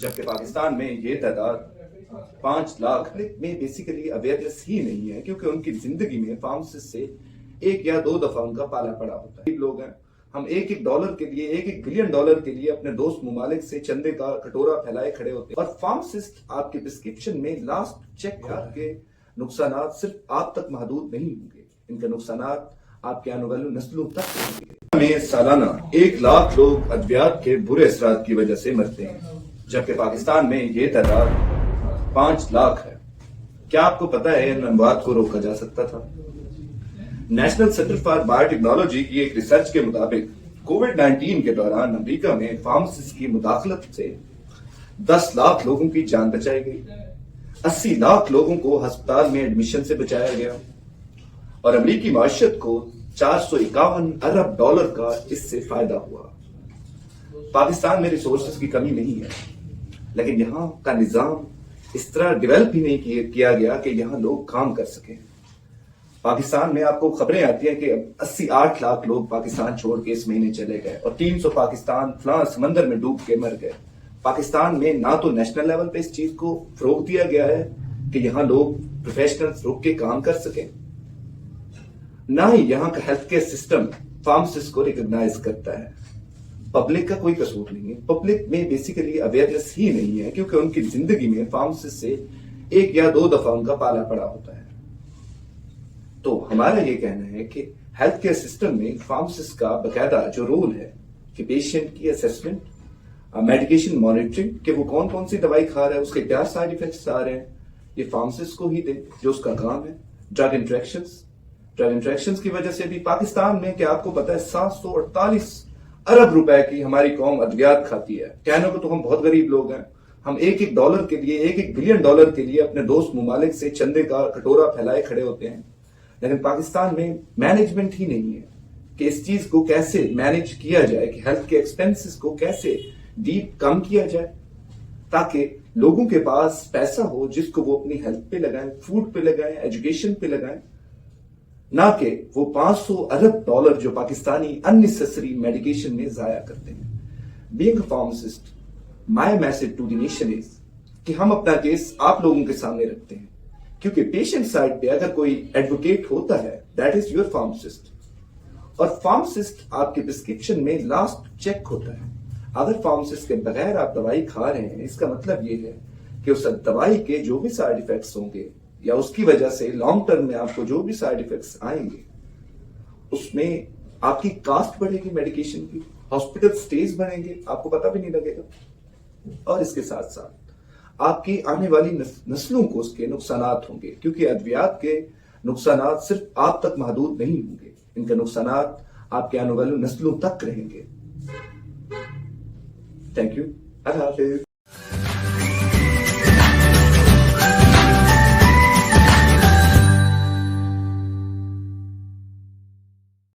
جبکہ پاکستان میں یہ تعداد 5 لاکھ میں بیسیکلی اویئرنیس ہی نہیں ہے، کیونکہ ان کی زندگی میں فارماسسٹ سے 1 یا 2 دفعہ ان کا پالا پڑا ہوتا ہے۔ لوگ ہیں، ہم ایک ڈالر کے لیے، $1 بلین کے لیے اپنے دوست ممالک سے چندے کا کٹورا پھیلائے کھڑے ہوتے ہیں، اور فارماسسٹ آپ کے پرسکرپشن میں لاسٹ چیک آپ کے نقصانات صرف آپ تک محدود نہیں ہوں گے، ان کے نقصانات آپ کے آنے والی نسلوں تک ہوں گے۔ میں سالانہ 1 لاکھ لوگ ادویات کے برے اثرات کی وجہ سے مرتے ہیں، جبکہ پاکستان میں یہ تعداد 5 لاکھ ہے۔ کیا آپ کو پتا ہے ان اموات کو روکا جا سکتا تھا؟ National centre for bio technology کی ایک ریسرچ کے مطابق کووڈ-19 کے دوران امریکہ میں فارماسسٹ کی مداخلت سے 10 لاکھ لوگوں کی جان بچائی گئی، 80 لاکھ لوگوں کو ہسپتال میں ایڈمیشن سے بچایا گیا، اور امریکی معیشت کو $451 ارب کا اس سے فائدہ ہوا۔ پاکستان میں ریسورسز کی کمی نہیں ہے، لیکن یہاں کا نظام اس طرح ڈیولپ ہی نہیں کیا گیا کہ یہاں لوگ کام کر سکیں۔ پاکستان میں آپ کو خبریں آتی ہیں کہ 88 لاکھ لوگ پاکستان چھوڑ کے اس مہینے چلے گئے، اور 300 پاکستان فلاں سمندر میں ڈوب کے مر گئے۔ پاکستان میں نہ تو نیشنل لیول پہ اس چیز کو فروغ دیا گیا ہے کہ یہاں لوگ پروفیشنلز رک کے کام کر سکیں، نہ ہی یہاں کا ہیلتھ کیئر سسٹم فارماسسٹ کو ریکگنائز کرتا ہے۔ پبلک کا کوئی قصور نہیں ہے، پبلک میں بیسیکلی اویئرنیس ہی نہیں ہے، کیونکہ ان کی زندگی میں فارماسسٹ سے 1 یا 2 دفعہ ان کا پالا پڑا ہوتا ہے۔ تو ہمارا یہ کہنا ہے کہ ہیلتھ کیئر سسٹم میں فارماسسٹ کا باقاعدہ جو رول ہے کہ پیشنٹ کی اسیسمنٹ، میڈیکیشن مانیٹرنگ، کہ وہ کون کون سی دوائی کھا رہا ہے، اس کے کیا سائیڈ ایفیکٹس آ رہے ہیں، یہ فارماسسٹ کو ہی دے جو اس کا کام ہے۔ ڈرگ انٹریکشنز کی وجہ سے بھی پاکستان میں، کیا آپ کو پتا ہے، 748 ارب روپے کی ہماری قوم ادویات کھاتی ہے۔ کہنے کو تو ہم بہت غریب لوگ ہیں، ہم $1 کے لیے، $1 بلین کے لیے اپنے دوست ممالک سے چندے کا کٹورا پھیلائے کھڑے ہوتے ہیں، لیکن پاکستان میں مینجمنٹ ہی نہیں ہے کہ اس چیز کو کیسے مینج کیا جائے، کہ ہیلتھ کے ایکسپنسز کو کیسے ڈیپ کم کیا جائے تاکہ لوگوں کے پاس پیسہ ہو جس کو وہ اپنی ہیلتھ پہ لگائیں، فوڈ پہ لگائیں، ایجوکیشن پہ لگائیں، نہ کہ وہ $500 ارب جو پاکستانی unnecessary میڈیکیشن میں ضائع کرتے ہیں۔ Being a pharmacist, my message to the nation is کہ ہم اپنا کیس آپ لوگوں کے سامنے رکھتے ہیں، کیونکہ پیشنٹ سائڈ پہ اگر کوئی ایڈوکیٹ ہوتا ہے that is your pharmacist، اور فارماسسٹ آپ کے پرسکرپشن میں لاسٹ چیک ہوتا ہے۔ اگر فارماسسٹ کے بغیر آپ دوائی کھا رہے ہیں، اس کا مطلب یہ ہے کہ اس دوائی کے جو بھی سائیڈ ایفیکٹس ہوں گے یا اس کی وجہ سے لانگ ٹرم میں آپ کو جو بھی سائیڈ ایفیکٹس آئیں گے، اس میں آپ کی کاسٹ بڑھے گی، میڈیکیشن کی ہاسپٹل سٹیز بڑھیں گے، آپ کو پتہ بھی نہیں لگے گا، اور اس کے ساتھ ساتھ آپ کی آنے والی نسلوں کو اس کے نقصانات ہوں گے، کیونکہ ادویات کے نقصانات صرف آپ تک محدود نہیں ہوں گے، ان کے نقصانات آپ کے آنے والی نسلوں تک رہیں گے۔ تھینک یو، اللہ حافظ۔